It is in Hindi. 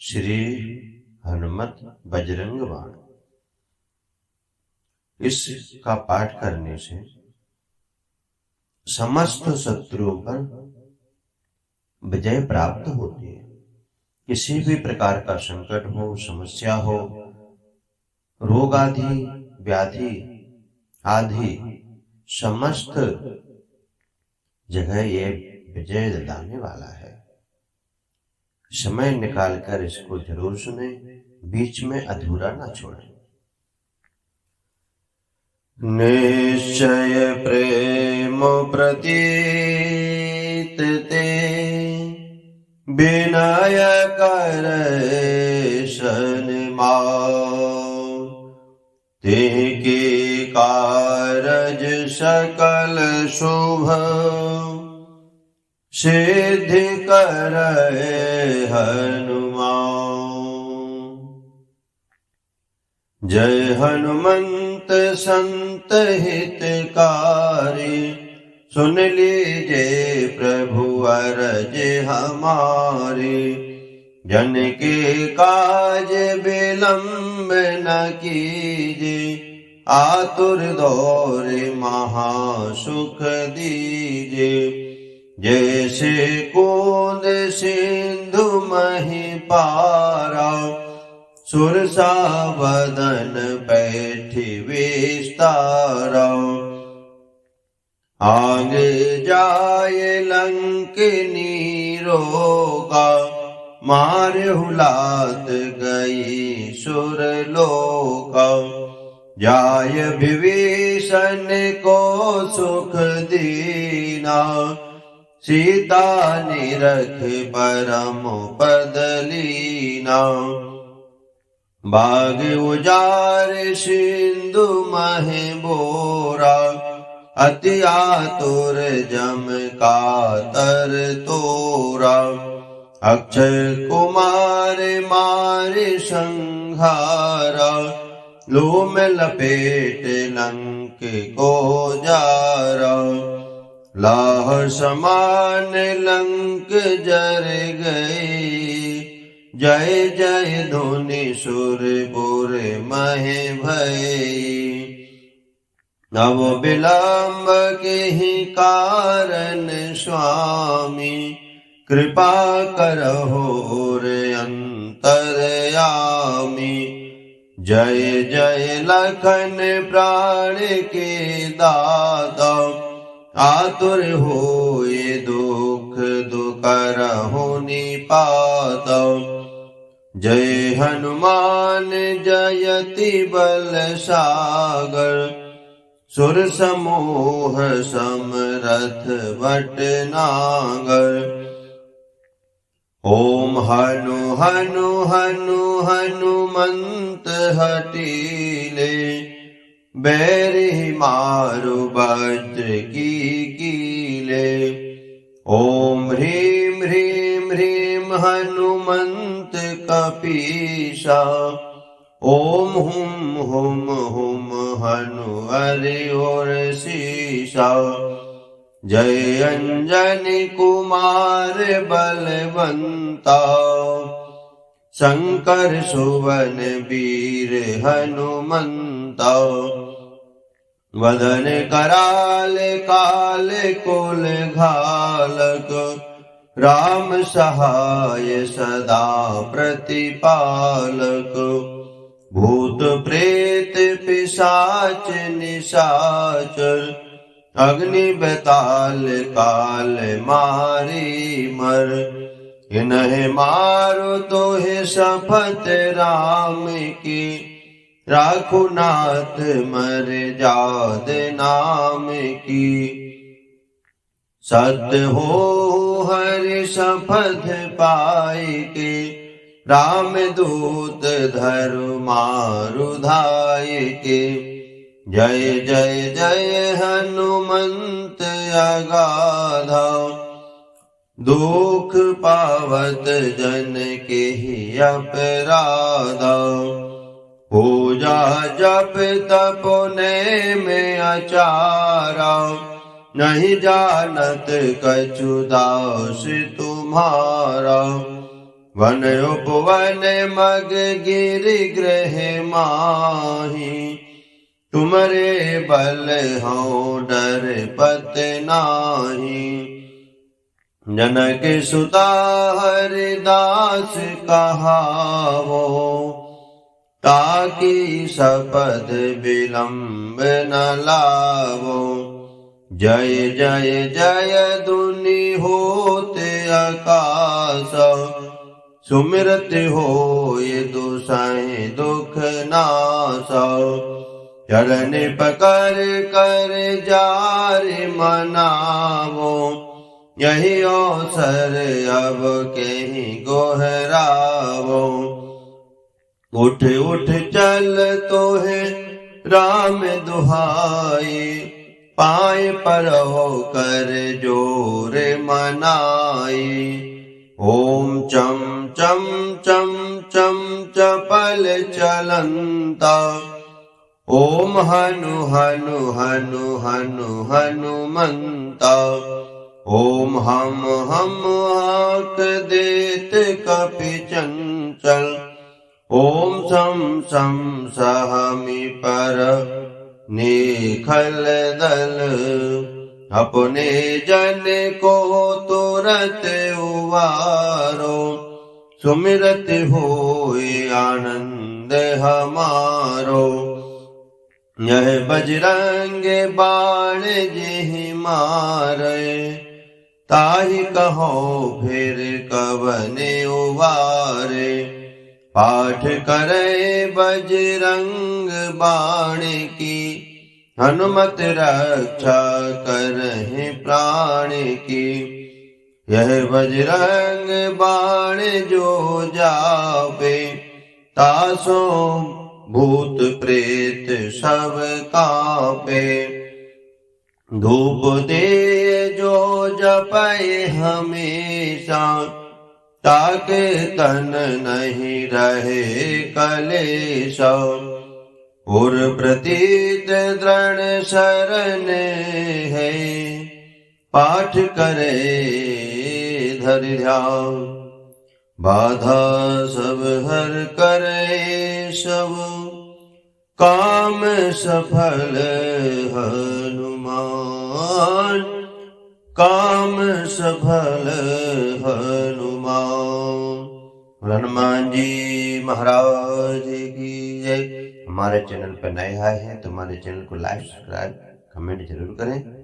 श्री हनुमत बजरंग बाण। इसका पाठ करने से समस्त शत्रुओं पर विजय प्राप्त होती है। किसी भी प्रकार का संकट हो, समस्या हो, रोग आदि, व्याधि आदि समस्त जगह ये विजय दिलाने वाला है। समय निकालकर इसको जरूर सुने, बीच में अधूरा ना छोड़ें। निश्चय प्रेम प्रतीत ते विनय करे सन्मान, तेके कारज सकल शुभ सिद्धि करे हनुमान। जय हनुमंत संत हितकारी, सुन लीजे प्रभु अरज हमारी। जन के काज विलंब न कीजे, आतुर दौरे महासुख दीजे। जैसे कूद सिंधु मही पारा, सुरसा वदन बैठी विस्तारा। आगे जाए लंकिनी रोगा, मारहु लात गई सुरलोका। जाय विभीषण को सुख दीना, सीता निरख परम पद लीना। बाग उजार सिंधु महि बोरा, अति आतुर जम कातर तोरा। अक्षय कुमार मारे संहारा, लोम लपेट लंक को जारा। लाह समान लंक जर गई, जय जय धुनि सुरपुर महि भई। नव विलंब केहि कारण स्वामी, कृपा करहो रे अंतरयामी। जय जय लखन प्राण के दाता, आतुर होए दुख दुखरहु निपाता। जय हनुमान जयति बल सागर, सुर समूह समरथ भटनागर। ओम हनु हनु हनु हनुमंत हठीले, बैरि मारु वज्र की कीले। ओम ह्रीं ह्रीं ह्रीं हनुमंत कपीसा, ओम हुम हुम हुम हनु हरि और सीसा। जय अंजनी कुमार बलवंता, शंकर सुवन वीर हनुमंता। वदन कराल काल कुल घालक, राम सहाय सदा प्रतिपालक। भूत प्रेत पिशाच निशाचर, अग्नि बेताल काल मारी मर। इन्हें मारो तो है शपथ राम की, राखु नाथ मर जाद नाम की। सत्य हो हरि शपथ पाई के, राम दूत धरु मारु धाय के। जय जय जय हनुमंत अगाधा, दुख पावत जन के ही अपराधा। पूजा जप तप में अचारा, नहीं जानत कछु दास तुम्हारा। वन उपवन मग गिरि गृह माही, तुमरे बल हऊँ डर पत नाही। जनक सुता हरिदास कहावो, ताकि सपद विलंब न लावो। जय जय जय दुनि होत आकाश, सुमिरत होय दुसहि दुख नाश। चरण पकड़ कर जार मनावो, यही अवसर अब कहीं गोहरावो। उठ उठ चल तो है राम दुहाई, पाए परहो कर जोर मनाई। ओम चम चम चम चम चपल चलंता, ओम हनु हनु हनु हनु हनुमंता। ओम हम हाक देत कपि चंचल, ओम सम सम सहमि पर निखल दल। अपने जन को तुरत उवारो, सुमिरत होए आनंद हमारो। यह बजरंग बाण जेहि मारे, ताहि कहो फिर कवने उवारे। पाठ करे बजरंग बाण की, हनुमत रक्षा करहि प्राण की। यह बजरंग बाण जो जापे, तासो भूत प्रेत सब कांपे। धूप दे जो जपै हमेशा, ताके तन नहीं रहे कलेश। और प्रतीत दृढ़ शरण है, पाठ करे धर ध्यान। बाधा सब हर करे सब, काम सफल हनुमान। काम सफल हनुमान। हनुमान जी महाराज की जय। हमारे चैनल पर नए आए हैं तो हमारे चैनल को लाइक सब्सक्राइब कमेंट जरूर करें।